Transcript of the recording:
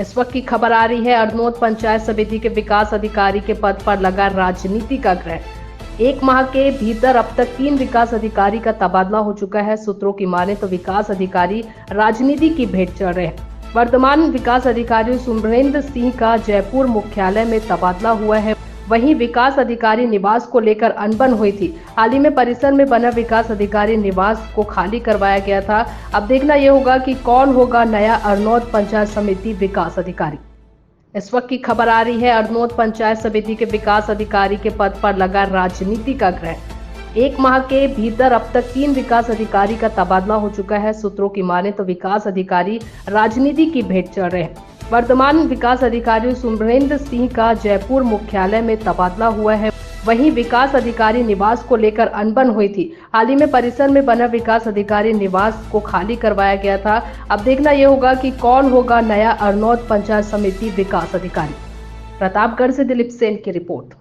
इस वक्त की खबर आ रही है, अरनोद पंचायत समिति के विकास अधिकारी के पद पर लगा राजनीति का ग्रहण। एक माह के भीतर अब तक 3 विकास अधिकारी का तबादला हो चुका है। सूत्रों की माने तो विकास अधिकारी राजनीति की भेंट चढ़ रहे हैं। वर्तमान विकास अधिकारी सुमरेंद्र सिंह का जयपुर मुख्यालय में तबादला हुआ है। वहीं विकास अधिकारी निवास को लेकर अनबन हुई थी। हाल ही में परिसर में बना विकास अधिकारी निवास को खाली करवाया गया था। अब देखना यह होगा कि कौन होगा नया अरनोद पंचायत समिति विकास अधिकारी। इस वक्त की खबर आ रही है, अरनोद पंचायत समिति के विकास अधिकारी के पद पर लगा राजनीति का ग्रहण। एक माह के भीतर अब तक 3 विकास अधिकारी का तबादला हो चुका है। सूत्रों की माने तो विकास अधिकारी राजनीति की भेंट चढ़ रहे हैं। वर्तमान विकास अधिकारी सुमरेंद्र सिंह का जयपुर मुख्यालय में तबादला हुआ है। वहीं विकास अधिकारी निवास को लेकर अनबन हुई थी। हाल ही में परिसर में बना विकास अधिकारी निवास को खाली करवाया गया था। अब देखना यह होगा कि कौन होगा नया अरनोद पंचायत समिति विकास अधिकारी। प्रतापगढ़ से दिलीप सेन की रिपोर्ट।